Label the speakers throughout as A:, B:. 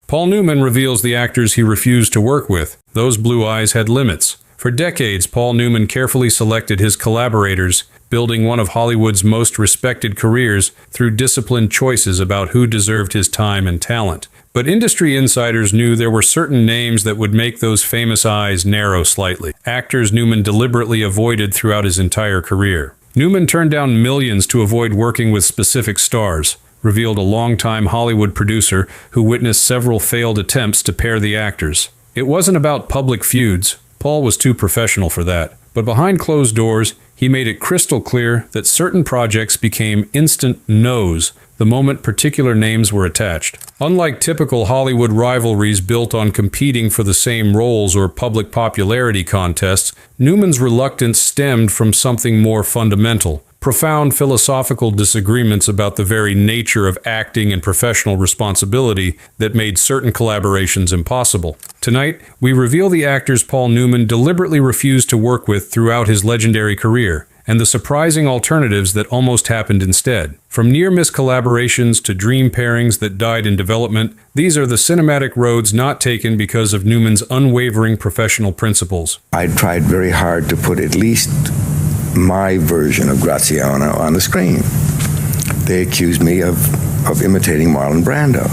A: Paul Newman reveals the actors he refused to work with. Those blue eyes had limits. For decades, Paul Newman carefully selected his collaborators, building one of Hollywood's most respected careers through disciplined choices about who deserved his time and talent. But industry insiders knew there were certain names that would make those famous eyes narrow slightly. Actors Newman deliberately avoided throughout his entire career. Newman turned down millions to avoid working with specific stars, revealed a longtime Hollywood producer who witnessed several failed attempts to pair the actors. It wasn't about public feuds. Paul was too professional for that. But behind closed doors, he made it crystal clear that certain projects became instant no's the moment particular names were attached. Unlike typical Hollywood rivalries built on competing for the same roles or public popularity contests, Newman's reluctance stemmed from something more fundamental: profound philosophical disagreements about the very nature of acting and professional responsibility that made certain collaborations impossible. Tonight, we reveal the actors Paul Newman deliberately refused to work with throughout his legendary career, and the surprising alternatives that almost happened instead. From near-miss collaborations to dream pairings that died in development, these are the cinematic roads not taken because of Newman's unwavering professional principles.
B: I tried very hard to put at least my version of Graziano on the screen. They accused me of imitating Marlon Brando.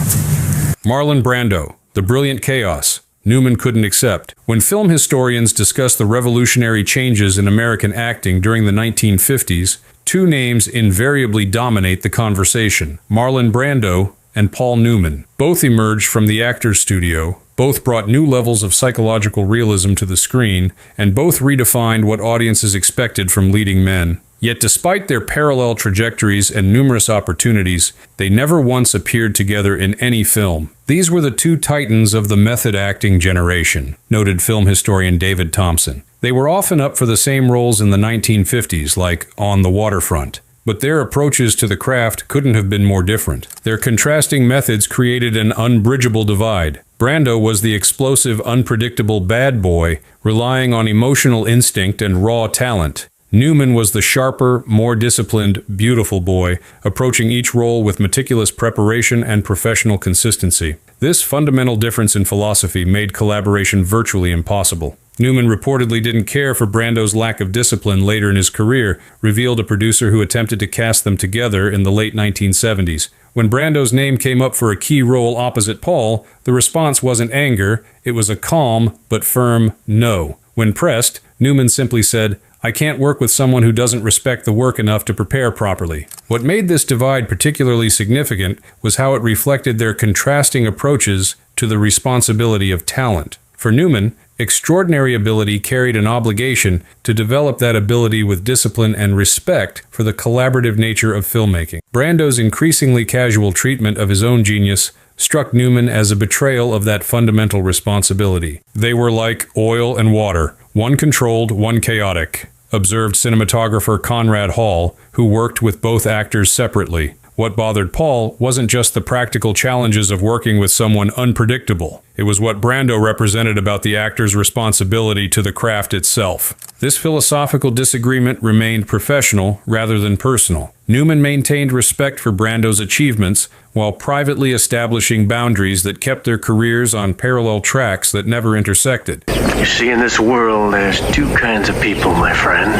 A: Marlon Brando, the brilliant chaos Newman couldn't accept. When film historians discuss the revolutionary changes in American acting during the 1950s, two names invariably dominate the conversation: Marlon Brando and Paul Newman. Both emerged from the actor's studio, both brought new levels of psychological realism to the screen, and both redefined what audiences expected from leading men. Yet despite their parallel trajectories and numerous opportunities, they never once appeared together in any film. These were the two titans of the method acting generation, noted film historian David Thompson. They were often up for the same roles in the 1950s, like On the Waterfront. But their approaches to the craft couldn't have been more different. Their contrasting methods created an unbridgeable divide. Brando was the explosive, unpredictable bad boy, relying on emotional instinct and raw talent. Newman was the sharper, more disciplined, beautiful boy, approaching each role with meticulous preparation and professional consistency. This fundamental difference in philosophy made collaboration virtually impossible. Newman reportedly didn't care for Brando's lack of discipline later in his career, revealed a producer who attempted to cast them together in the late 1970s. When Brando's name came up for a key role opposite Paul, the response wasn't anger, it was a calm but firm no. When pressed, Newman simply said, "I can't work with someone who doesn't respect the work enough to prepare properly." What made this divide particularly significant was how it reflected their contrasting approaches to the responsibility of talent. For Newman, extraordinary ability carried an obligation to develop that ability with discipline and respect for the collaborative nature of filmmaking. Brando's increasingly casual treatment of his own genius struck Newman as a betrayal of that fundamental responsibility. They were like oil and water, one controlled, one chaotic, observed cinematographer Conrad Hall, who worked with both actors separately. What bothered Paul wasn't just the practical challenges of working with someone unpredictable. It was what Brando represented about the actor's responsibility to the craft itself. This philosophical disagreement remained professional rather than personal. Newman maintained respect for Brando's achievements while privately establishing boundaries that kept their careers on parallel tracks that never intersected.
C: You see, in this world, there's two kinds of people, my friend.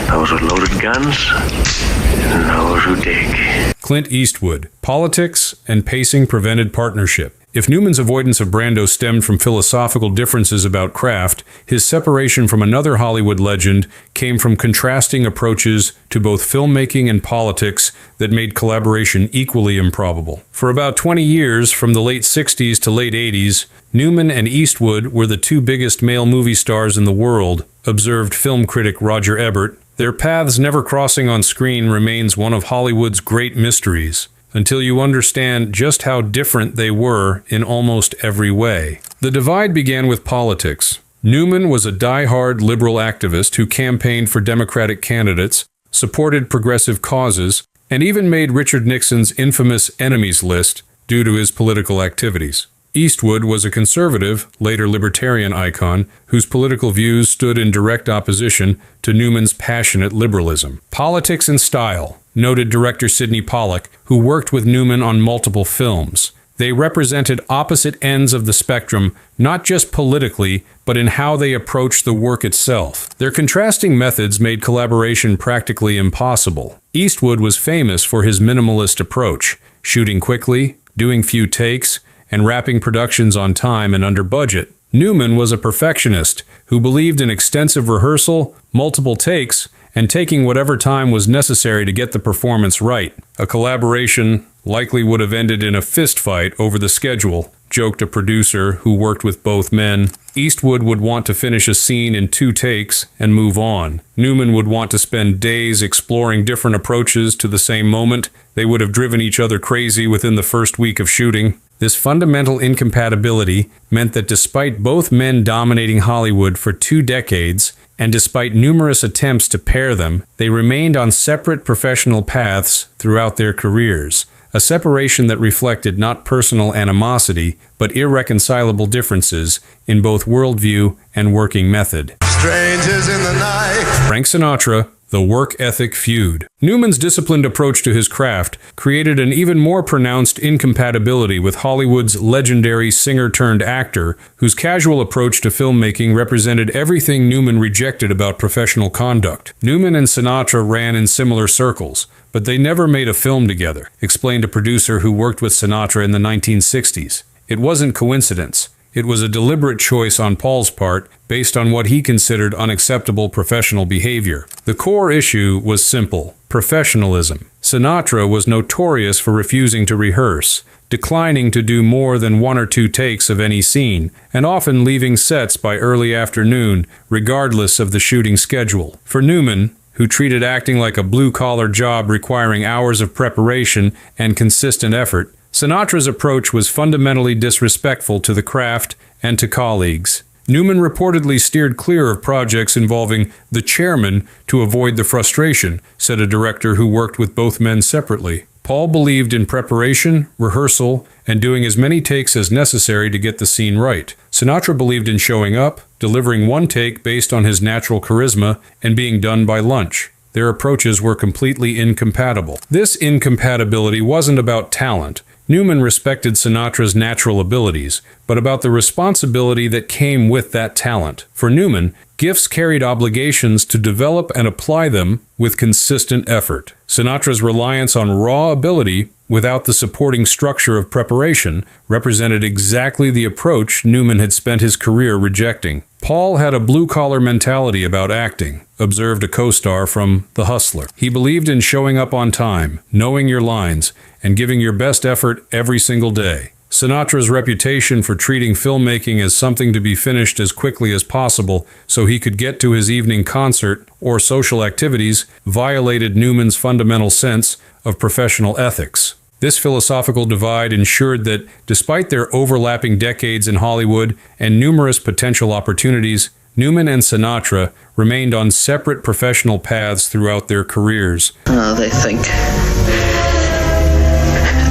C: Those with loaded guns and those who dig.
A: Clint Eastwood. Politics and pacing prevented partnership. If Newman's avoidance of Brando stemmed from philosophical differences about craft, his separation from another Hollywood legend came from contrasting approaches to both filmmaking and politics that made collaboration equally improbable. For about 20 years, from the late 60s to late 80s, Newman and Eastwood were the two biggest male movie stars in the world, observed film critic Roger Ebert. Their paths never crossing on screen remains one of Hollywood's great mysteries, until you understand just how different they were in almost every way. The divide began with politics. Newman was a die-hard liberal activist who campaigned for Democratic candidates, supported progressive causes, and even made Richard Nixon's infamous enemies list due to his political activities. Eastwood was a conservative, later libertarian icon, whose political views stood in direct opposition to Newman's passionate liberalism. Politics and style, noted director Sidney Pollack, who worked with Newman on multiple films. They represented opposite ends of the spectrum, not just politically, but in how they approached the work itself. Their contrasting methods made collaboration practically impossible. Eastwood was famous for his minimalist approach, shooting quickly, doing few takes, and wrapping productions on time and under budget. Newman was a perfectionist who believed in extensive rehearsal, multiple takes, and taking whatever time was necessary to get the performance right. A collaboration likely would have ended in a fistfight over the schedule, joked a producer who worked with both men. Eastwood would want to finish a scene in 2 takes and move on. Newman would want to spend days exploring different approaches to the same moment. They would have driven each other crazy within the first week of shooting. This fundamental incompatibility meant that despite both men dominating Hollywood for 2 decades, and despite numerous attempts to pair them, they remained on separate professional paths throughout their careers, a separation that reflected not personal animosity, but irreconcilable differences in both worldview and working method.
D: Strangers in the night.
A: Frank Sinatra, The Work Ethic Feud. Newman's disciplined approach to his craft created an even more pronounced incompatibility with Hollywood's legendary singer-turned-actor, whose casual approach to filmmaking represented everything Newman rejected about professional conduct. Newman and Sinatra ran in similar circles, but they never made a film together, explained a producer who worked with Sinatra in the 1960s. It wasn't coincidence. It was a deliberate choice on Paul's part, based on what he considered unacceptable professional behavior. The core issue was simple: professionalism. Sinatra was notorious for refusing to rehearse, declining to do more than 1 or 2 takes of any scene, and often leaving sets by early afternoon, regardless of the shooting schedule. For Newman, who treated acting like a blue-collar job requiring hours of preparation and consistent effort, Sinatra's approach was fundamentally disrespectful to the craft and to colleagues. Newman reportedly steered clear of projects involving the chairman to avoid the frustration, said a director who worked with both men separately. Paul believed in preparation, rehearsal, and doing as many takes as necessary to get the scene right. Sinatra believed in showing up, delivering 1 take based on his natural charisma, and being done by lunch. Their approaches were completely incompatible. This incompatibility wasn't about talent. Newman respected Sinatra's natural abilities, but about the responsibility that came with that talent. For Newman, gifts carried obligations to develop and apply them with consistent effort. Sinatra's reliance on raw ability without the supporting structure of preparation represented exactly the approach Newman had spent his career rejecting. Paul had a blue-collar mentality about acting, observed a co-star from The Hustler. He believed in showing up on time, knowing your lines, and giving your best effort every single day. Sinatra's reputation for treating filmmaking as something to be finished as quickly as possible so he could get to his evening concert or social activities violated Newman's fundamental sense of professional ethics. This philosophical divide ensured that, despite their overlapping decades in Hollywood and numerous potential opportunities, Newman and Sinatra remained on separate professional paths throughout their careers.
E: They think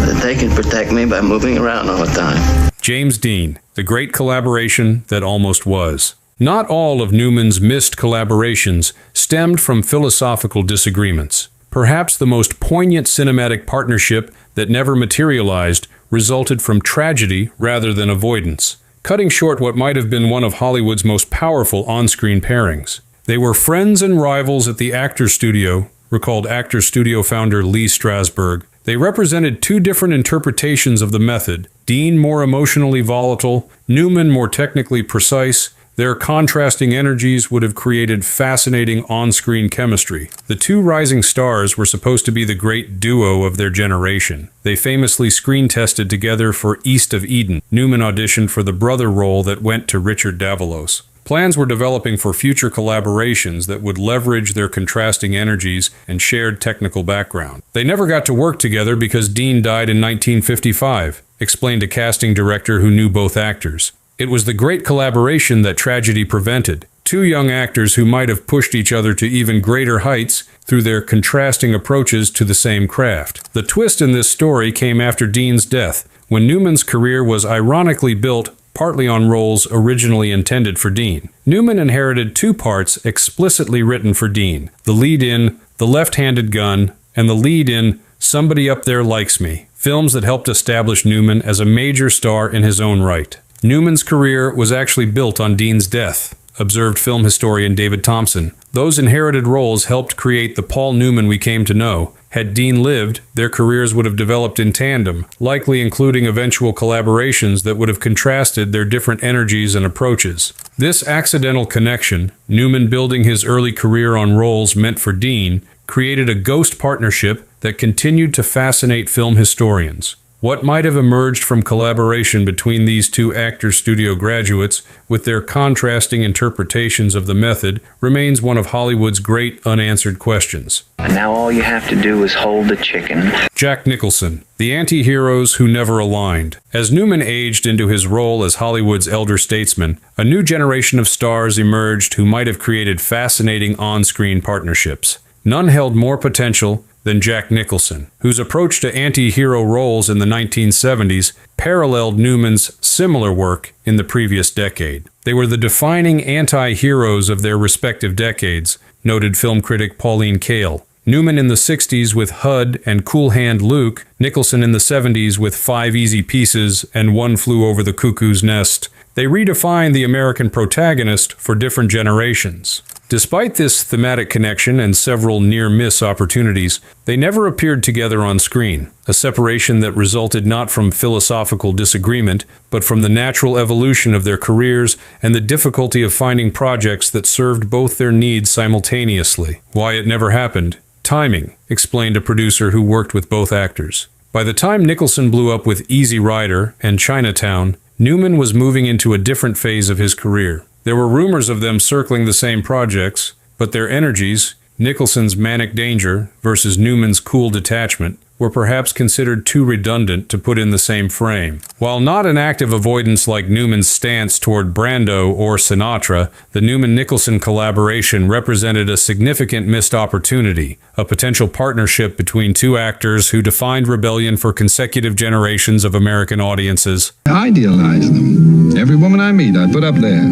E: that they can protect me by moving around all the time.
A: James Dean, the great collaboration that almost was. Not all of Newman's missed collaborations stemmed from philosophical disagreements. Perhaps the most poignant cinematic partnership that never materialized resulted from tragedy rather than avoidance, cutting short what might have been one of Hollywood's most powerful on-screen pairings. They were friends and rivals at the Actors Studio, recalled Actors Studio founder Lee Strasberg. They represented 2 different interpretations of the method, Dean more emotionally volatile, Newman more technically precise. Their contrasting energies would have created fascinating on-screen chemistry. The 2 rising stars were supposed to be the great duo of their generation. They famously screen-tested together for East of Eden. Newman auditioned for the brother role that went to Richard Davalos. Plans were developing for future collaborations that would leverage their contrasting energies and shared technical background. They never got to work together because Dean died in 1955, explained a casting director who knew both actors. It was the great collaboration that tragedy prevented. 2 young actors who might have pushed each other to even greater heights through their contrasting approaches to the same craft. The twist in this story came after Dean's death, when Newman's career was ironically built partly on roles originally intended for Dean. Newman inherited 2 parts explicitly written for Dean: the lead in The Left-Handed Gun and the lead in Somebody Up There Likes Me, films that helped establish Newman as a major star in his own right. Newman's career was actually built on Dean's death, observed film historian David Thompson. Those inherited roles helped create the Paul Newman we came to know. Had Dean lived, their careers would have developed in tandem, likely including eventual collaborations that would have contrasted their different energies and approaches. This accidental connection, Newman building his early career on roles meant for Dean, created a ghost partnership that continued to fascinate film historians. What might have emerged from collaboration between these two actor studio graduates, with their contrasting interpretations of the method, remains one of Hollywood's great unanswered questions.
F: And now all you have to do is hold the chicken.
A: Jack Nicholson, the anti-heroes who never aligned. As Newman aged into his role as Hollywood's elder statesman, a new generation of stars emerged who might have created fascinating on-screen partnerships. None held more potential than Jack Nicholson, whose approach to anti-hero roles in the 1970s paralleled Newman's similar work in the previous decade. They were the defining anti-heroes of their respective decades, noted film critic Pauline Kael. Newman in the 60s with HUD and Cool Hand Luke, Nicholson in the 70s with 5 Easy Pieces and One Flew Over the Cuckoo's Nest. They redefined the American protagonist for different generations. Despite this thematic connection and several near-miss opportunities, they never appeared together on screen, a separation that resulted not from philosophical disagreement, but from the natural evolution of their careers and the difficulty of finding projects that served both their needs simultaneously. Why it never happened? Timing, explained a producer who worked with both actors. By the time Nicholson blew up with Easy Rider and Chinatown, Newman was moving into a different phase of his career. There were rumors of them circling the same projects, but their energies, Nicholson's manic danger versus Newman's cool detachment, were perhaps considered too redundant to put in the same frame. While not an active avoidance like Newman's stance toward Brando or Sinatra, the Newman-Nicholson collaboration represented a significant missed opportunity, a potential partnership between two actors who defined rebellion for consecutive generations of American audiences.
G: I idealize them. Every woman I meet, I put up there.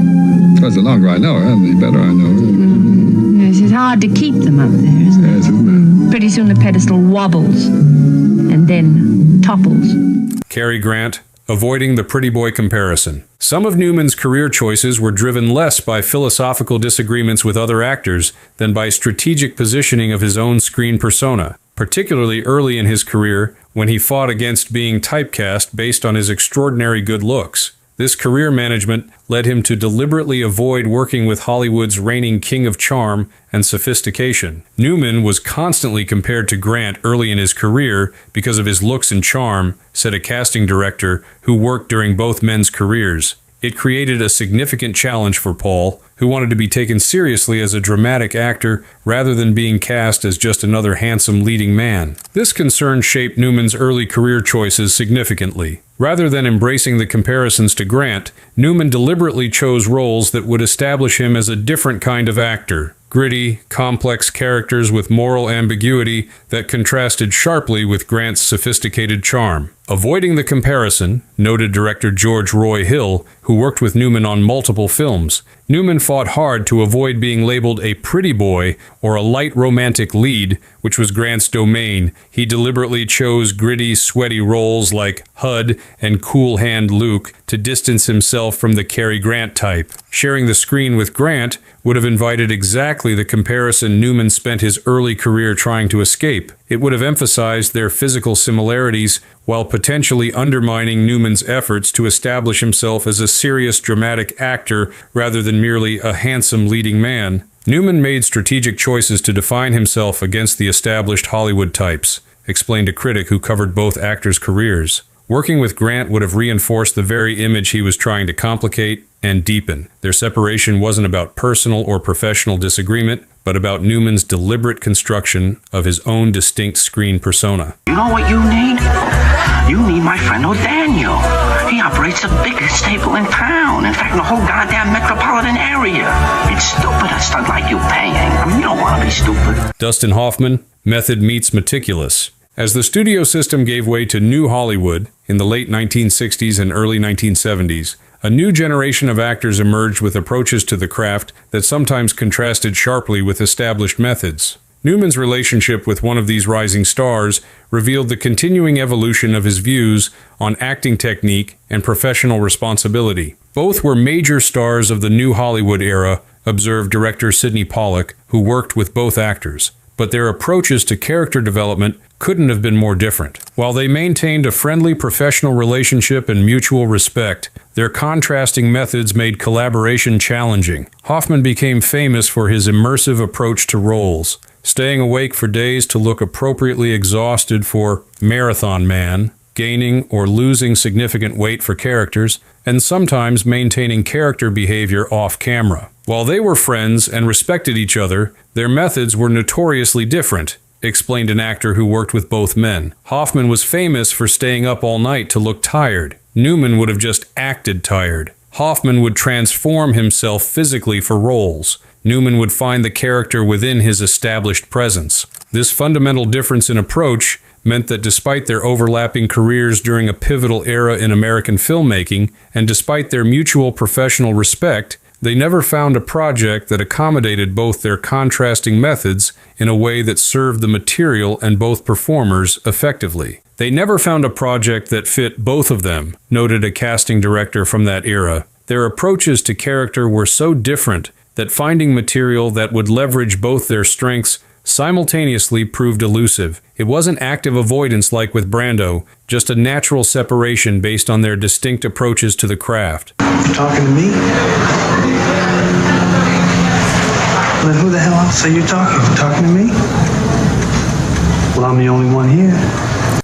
G: Because the longer I know her, the better I know her.
H: Yes, it's hard to keep them up there, isn't it?
G: Yes, isn't it?
H: Pretty soon the pedestal wobbles, and then topples.
A: Cary Grant, avoiding the pretty boy comparison. Some of Newman's career choices were driven less by philosophical disagreements with other actors than by strategic positioning of his own screen persona, particularly early in his career when he fought against being typecast based on his extraordinary good looks. This career management led him to deliberately avoid working with Hollywood's reigning king of charm and sophistication. Newman was constantly compared to Grant early in his career because of his looks and charm, said a casting director who worked during both men's careers. It created a significant challenge for Paul, who wanted to be taken seriously as a dramatic actor rather than being cast as just another handsome leading man. This concern shaped Newman's early career choices significantly. Rather than embracing the comparisons to Grant, Newman deliberately chose roles that would establish him as a different kind of actor. Gritty, complex characters with moral ambiguity that contrasted sharply with Grant's sophisticated charm. Avoiding the comparison, noted director George Roy Hill, who worked with Newman on multiple films, Newman fought hard to avoid being labeled a pretty boy or a light romantic lead, which was Grant's domain. He deliberately chose gritty, sweaty roles like HUD and Cool Hand Luke to distance himself from the Cary Grant type. Sharing the screen with Grant would have invited exactly the comparison Newman spent his early career trying to escape. It would have emphasized their physical similarities while potentially undermining Newman's efforts to establish himself as a serious dramatic actor rather than merely a handsome leading man. Newman made strategic choices to define himself against the established Hollywood types, explained a critic who covered both actors' careers. Working with Grant would have reinforced the very image he was trying to complicate and deepen. Their separation wasn't about personal or professional disagreement, but about Newman's deliberate construction of his own distinct screen persona.
I: You know what you need? You need my friend O'Daniel. He operates the biggest stable in town. In fact, the whole goddamn metropolitan area. It's stupid a stunt like you paying. I mean, you don't want to be stupid.
A: Dustin Hoffman, method meets meticulous. As the studio system gave way to New Hollywood in the late 1960s and early 1970s, a new generation of actors emerged with approaches to the craft that sometimes contrasted sharply with established methods. Newman's relationship with one of these rising stars revealed the continuing evolution of his views on acting technique and professional responsibility. Both were major stars of the New Hollywood era, observed director Sidney Pollack, who worked with both actors. But their approaches to character development couldn't have been more different. While they maintained a friendly professional relationship and mutual respect, their contrasting methods made collaboration challenging. Hoffman became famous for his immersive approach to roles, staying awake for days to look appropriately exhausted for Marathon Man, gaining or losing significant weight for characters, and sometimes maintaining character behavior off-camera. While they were friends and respected each other, their methods were notoriously different, explained an actor who worked with both men. Hoffman was famous for staying up all night to look tired. Newman would have just acted tired. Hoffman would transform himself physically for roles. Newman would find the character within his established presence. This fundamental difference in approach meant that despite their overlapping careers during a pivotal era in American filmmaking, and despite their mutual professional respect, they never found a project that accommodated both their contrasting methods in a way that served the material and both performers effectively. They never found a project that fit both of them, noted a casting director from that era. Their approaches to character were so different that finding material that would leverage both their strengths simultaneously proved elusive. It wasn't active avoidance like with Brando, just a natural separation based on their distinct approaches to the craft.
J: You talking to me? Then who the hell else are you talking? You talking to me? Well, I'm the only one here.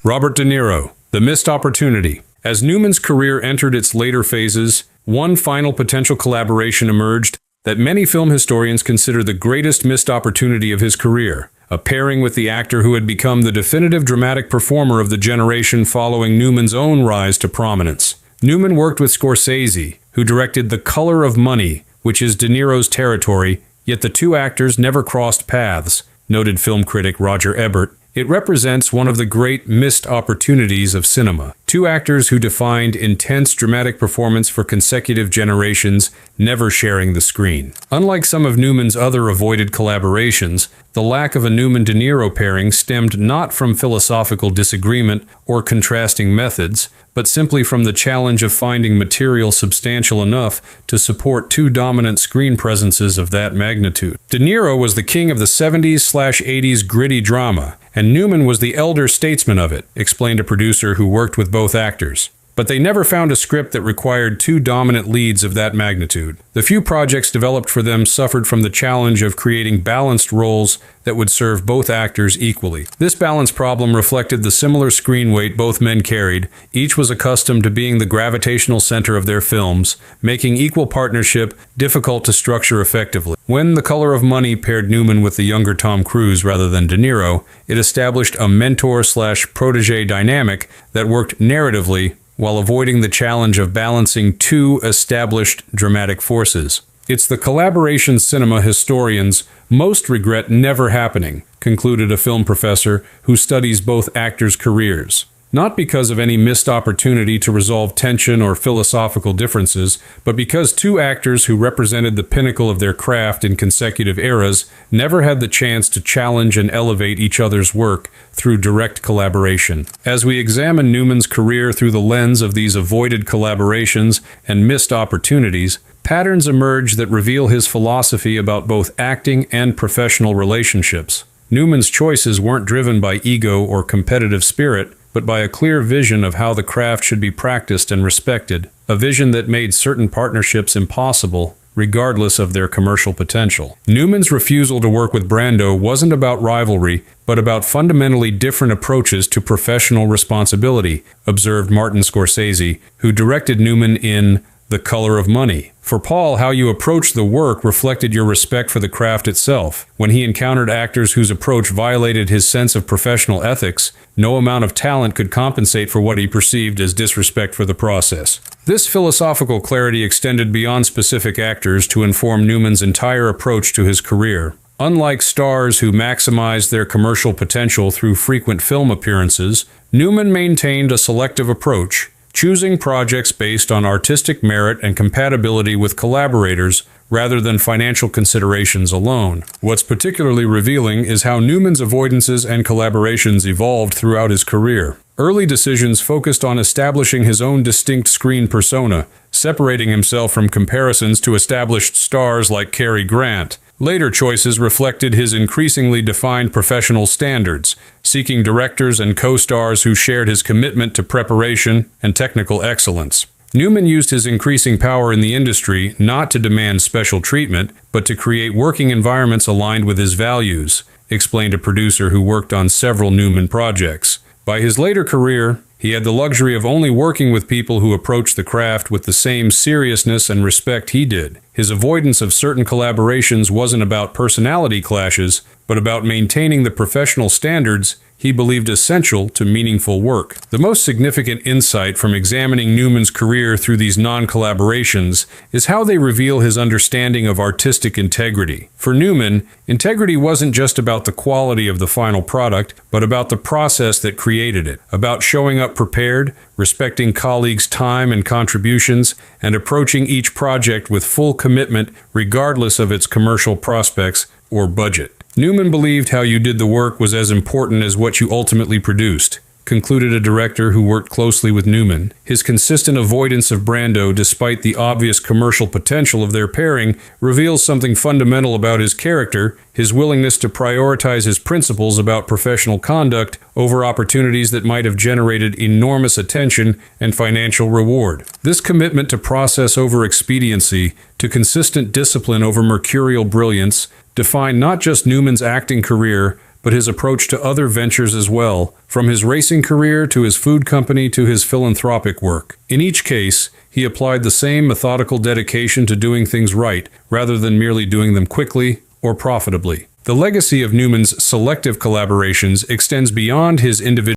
A: Robert De Niro, The Missed Opportunity. As Newman's career entered its later phases, one final potential collaboration emerged that many film historians consider the greatest missed opportunity of his career, a pairing with the actor who had become the definitive dramatic performer of the generation following Newman's own rise to prominence. Newman worked with Scorsese, who directed The Color of Money, which is De Niro's territory, yet the two actors never crossed paths, noted film critic Roger Ebert. It represents one of the great missed opportunities of cinema. Two actors who defined intense dramatic performance for consecutive generations, never sharing the screen. Unlike some of Newman's other avoided collaborations, the lack of a Newman-De Niro pairing stemmed not from philosophical disagreement or contrasting methods, but simply from the challenge of finding material substantial enough to support two dominant screen presences of that magnitude. De Niro was the king of the 70s/80s gritty drama, and Newman was the elder statesman of it, explained a producer who worked with both actors. But they never found a script that required two dominant leads of that magnitude. The few projects developed for them suffered from the challenge of creating balanced roles that would serve both actors equally. This balance problem reflected the similar screen weight both men carried. Each was accustomed to being the gravitational center of their films, making equal partnership difficult to structure effectively. When The Color of Money paired Newman with the younger Tom Cruise rather than De Niro, it established a mentor/protege dynamic that worked narratively while avoiding the challenge of balancing two established dramatic forces. It's the collaboration cinema historians most regret never happening, concluded a film professor who studies both actors' careers. Not because of any missed opportunity to resolve tension or philosophical differences, but because two actors who represented the pinnacle of their craft in consecutive eras never had the chance to challenge and elevate each other's work through direct collaboration. As we examine Newman's career through the lens of these avoided collaborations and missed opportunities, patterns emerge that reveal his philosophy about both acting and professional relationships. Newman's choices weren't driven by ego or competitive spirit, but by a clear vision of how the craft should be practiced and respected, a vision that made certain partnerships impossible, regardless of their commercial potential. Newman's refusal to work with Brando wasn't about rivalry, but about fundamentally different approaches to professional responsibility, observed Martin Scorsese, who directed Newman in The Color of Money. For Paul, how you approached the work reflected your respect for the craft itself. When he encountered actors whose approach violated his sense of professional ethics, no amount of talent could compensate for what he perceived as disrespect for the process. This philosophical clarity extended beyond specific actors to inform Newman's entire approach to his career. Unlike stars who maximized their commercial potential through frequent film appearances, Newman maintained a selective approach, choosing projects based on artistic merit and compatibility with collaborators rather than financial considerations alone. What's particularly revealing is how Newman's avoidances and collaborations evolved throughout his career. Early decisions focused on establishing his own distinct screen persona, separating himself from comparisons to established stars like Cary Grant. Later choices reflected his increasingly defined professional standards, seeking directors and co-stars who shared his commitment to preparation and technical excellence. Newman used his increasing power in the industry not to demand special treatment, but to create working environments aligned with his values, explained a producer who worked on several Newman projects. By his later career, he had the luxury of only working with people who approached the craft with the same seriousness and respect he did. His avoidance of certain collaborations wasn't about personality clashes, but about maintaining the professional standards he believed essential to meaningful work. The most significant insight from examining Newman's career through these non-collaborations is how they reveal his understanding of artistic integrity. For Newman, integrity wasn't just about the quality of the final product, but about the process that created it, about showing up prepared, respecting colleagues' time and contributions, and approaching each project with full commitment regardless of its commercial prospects or budget. Newman believed how you did the work was as important as what you ultimately produced, concluded a director who worked closely with Newman. His consistent avoidance of Brando, despite the obvious commercial potential of their pairing, reveals something fundamental about his character, his willingness to prioritize his principles about professional conduct over opportunities that might have generated enormous attention and financial reward. This commitment to process over expediency, to consistent discipline over mercurial brilliance, defined not just Newman's acting career, but his approach to other ventures as well, from his racing career to his food company to his philanthropic work. In each case, he applied the same methodical dedication to doing things right, rather than merely doing them quickly or profitably. The legacy of Newman's selective collaborations extends beyond his individual